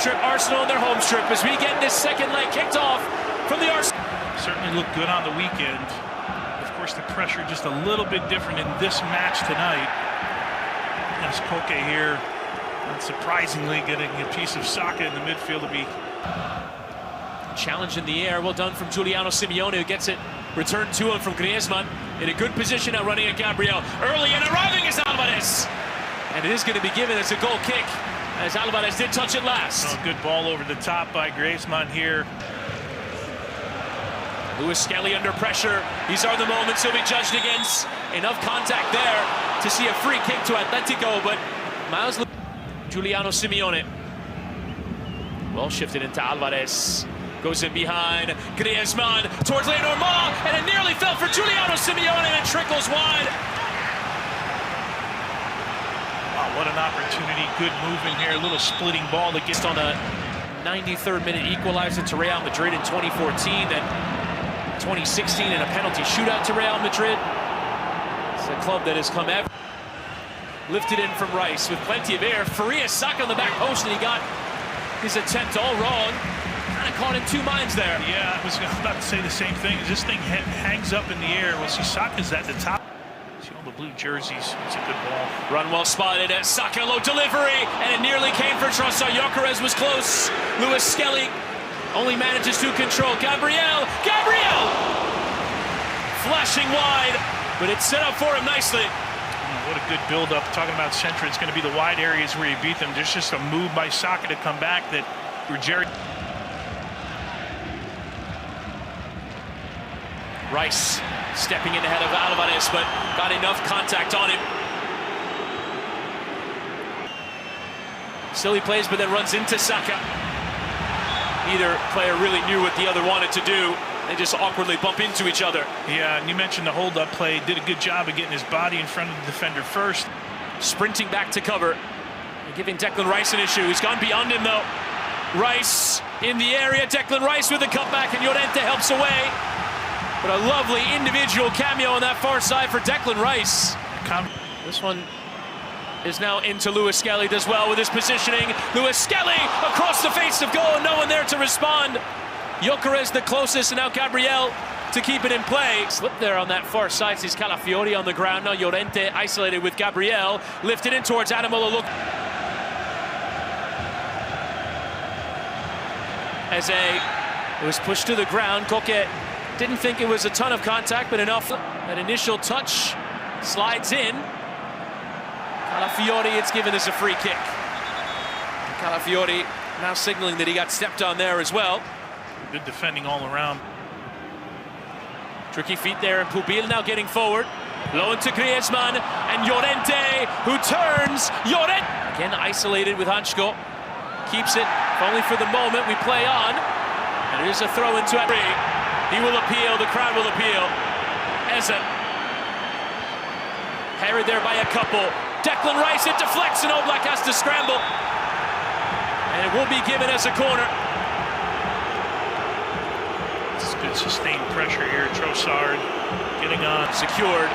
strip, Arsenal on their home strip as we get this second leg kicked off from the Arsenal. Certainly looked good on the weekend. Of course, the pressure just a little bit different in this match tonight. As Koke here, unsurprisingly, getting a piece of Saka in the midfield to be. Challenge in the air, well done from Giuliano Simeone, who gets it returned to him from Griezmann. In a good position now, running at Gabriel. Early and arriving is Alvarez. And it is going to be given as a goal kick, as Alvarez did touch it last. Oh, good ball over the top by Griezmann here. Lewis Skelly under pressure. These are the moments he'll be judged against. Enough contact there to see a free kick to Atletico, but Giuliano Simeone. Well shifted into Alvarez. Goes in behind, Griezmann towards Lenormand, and it nearly fell for Giuliano Simeone and trickles wide. Wow, what an opportunity, good movement here, a little splitting ball that gets on a 93rd minute equalizer to Real Madrid in 2014, then 2016 in a penalty shootout to Real Madrid. It's a club that has come ever. Lifted in from Rice with plenty of air. Faria Saka on the back post, and he got his attempt all wrong. Kind of caught in two minds there. Yeah, I was about to say the same thing. As this thing hangs up in the air, we'll see Saka's at the top. See all the blue jerseys. It's a good ball. Run well spotted. Saka low delivery, and it nearly came for Trossard. Gyökeres was close. Lewis Skelly only manages to control. Gabriel! Flashing wide, but it's set up for him nicely. What a good build-up. Talking about Centra, it's going to be the wide areas where you beat them. There's just a move by Saka to come back that Ruggieri. Rice stepping in ahead of Alvarez, but got enough contact on him. Still he plays, but then runs into Saka. Neither player really knew what the other wanted to do. They just awkwardly bump into each other. Yeah, and you mentioned the hold-up play. Did a good job of getting his body in front of the defender first. Sprinting back to cover and giving Declan Rice an issue. He's gone beyond him, though. Rice in the area. Declan Rice with a cutback, and Llorente helps away. But a lovely individual cameo on that far side for Declan Rice. This one is now into Lewis Skelly. Does well with his positioning. Lewis Skelly across the face of goal. No one there to respond. Gyökeres the closest, and now Gabriel to keep it in play. Slipped there on that far side. Sees Calafiori on the ground. Now Llorente isolated with Gabriel. Lifted in towards Adamola. Look. As it was pushed to the ground. Koke didn't think it was a ton of contact, but enough. That initial touch slides in. Calafiori, it's given as a free kick. Calafiori now signaling that he got stepped on there as well. Good defending all around. Tricky feet there, and Pubil now getting forward. Low into Griezmann, and Llorente, who turns. Llorente again isolated with Hansko. Keeps it, if only for the moment. We play on, and it is a throw into Madrid. He will appeal, the crowd will appeal. Eze. Harried there by a couple. Declan Rice, it deflects, and Oblak has to scramble. And it will be given as a corner. It's good sustained pressure here. Trossard getting on. Secured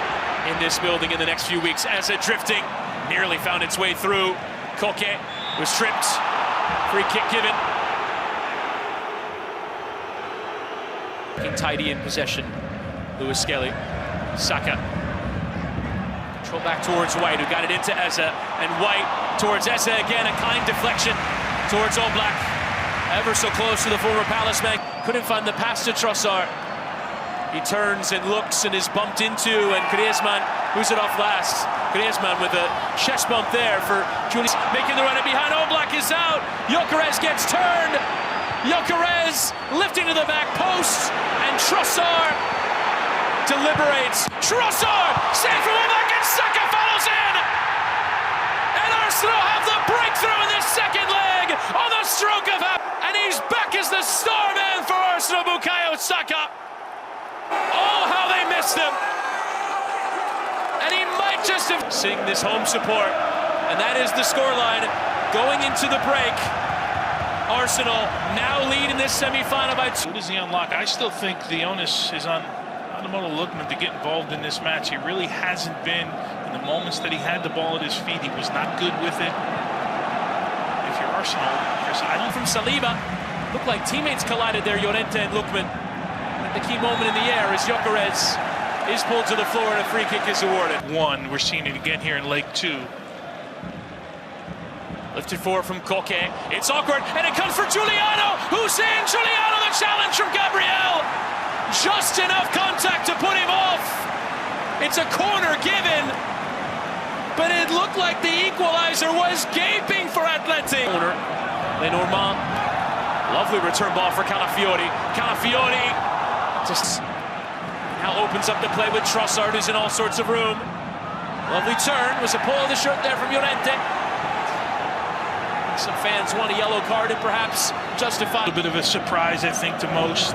in this building in the next few weeks. Eze drifting, nearly found its way through. Koke was tripped. Free kick given. Tidy in possession. Lewis Skelly. Saka. Control back towards White, who got it into Eze. And White towards Eze again. A kind deflection towards Oblak. Ever so close to the former Palace man. Couldn't find the pass to Trossard. He turns and looks and is bumped into. And Griezmann, who's it off last? Griezmann with a chest bump there for Julius. Making the run in behind. Oblak is out. Gyökeres gets turned. Gyökeres lifting to the back post, and Trossard deliberates. Trossard saved from Oblak, and Saka follows in. And Arsenal have the breakthrough in this second leg on the stroke of half. And he's back as the star man for Arsenal, Bukayo Saka. Oh, how they missed him. And he might just have sing this home support. And that is the scoreline going into the break. Arsenal now lead in this semi-final by 2. Who does he unlock? I still think the onus is on Ademola Lookman to get involved in this match. He really hasn't been in the moments that he had the ball at his feet. He was not good with it. If you're Arsenal. From Saliba. Looked like teammates collided there, Llorente and Lookman. At the key moment in the air as Gyökeres is pulled to the floor and a free kick is awarded. We're seeing it again here in leg 2. Lifted forward from Koke. It's awkward, and it comes for Giuliano. Hussein Giuliano, the challenge from Gabriel. Just enough contact to put him off. It's a corner given, but it looked like the equalizer was gaping for Atletico. Lenormand. Lovely return ball for Calafiori. Calafiori just now opens up the play with Trossard, who's in all sorts of room. Lovely turn. Was a pull of the shirt there from Llorente. Some fans want a yellow card and perhaps justified. A bit of a surprise, I think, to most.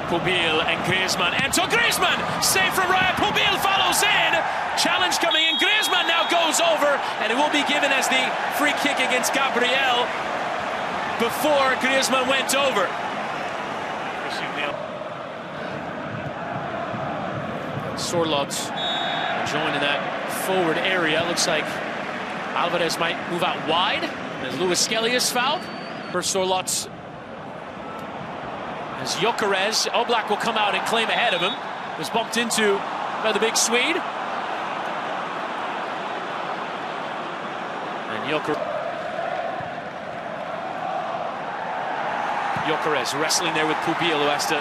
Pubil and Griezmann. Anto Griezmann! Save from Raya. Pubil follows in. Challenge coming in. Griezmann now goes over, and it will be given as the free kick against Gabriel before Griezmann went over. Sorloth joined in that forward area. Looks like Alvarez might move out wide as Luis Skelly is fouled. First Sorloth as Gyökeres. Oblak will come out and claim ahead of him. Was bumped into by the big Swede. And Gyökeres wrestling there with Pubil, who has to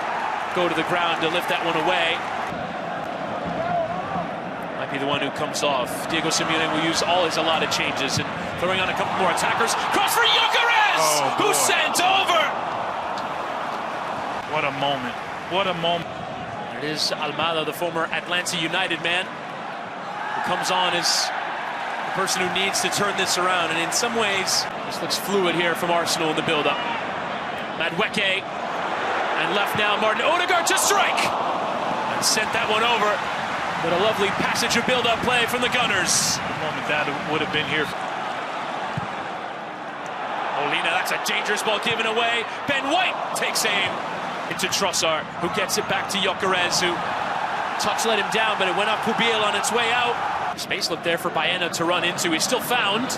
go to the ground to lift that one away. Might be the one who comes off. Diego Simeone will use all his allotted changes and throwing on a couple more attackers. Cross for Gyökeres, who's sent over. What a moment. What a moment. It is Almada, the former Atlanta United man, who comes on as the person who needs to turn this around. And in some ways, this looks fluid here from Arsenal in the build-up. Madueke, and left now Martin Odegaard to strike. And sent that one over. But a lovely passage of build-up play from the Gunners. The moment that would have been here. Molina, that's a dangerous ball given away. Ben White takes aim into Trossard, who gets it back to Gyökeres, who touch let him down, but it went up Pubil on its way out. Space looked there for Baena to run into. He's still found.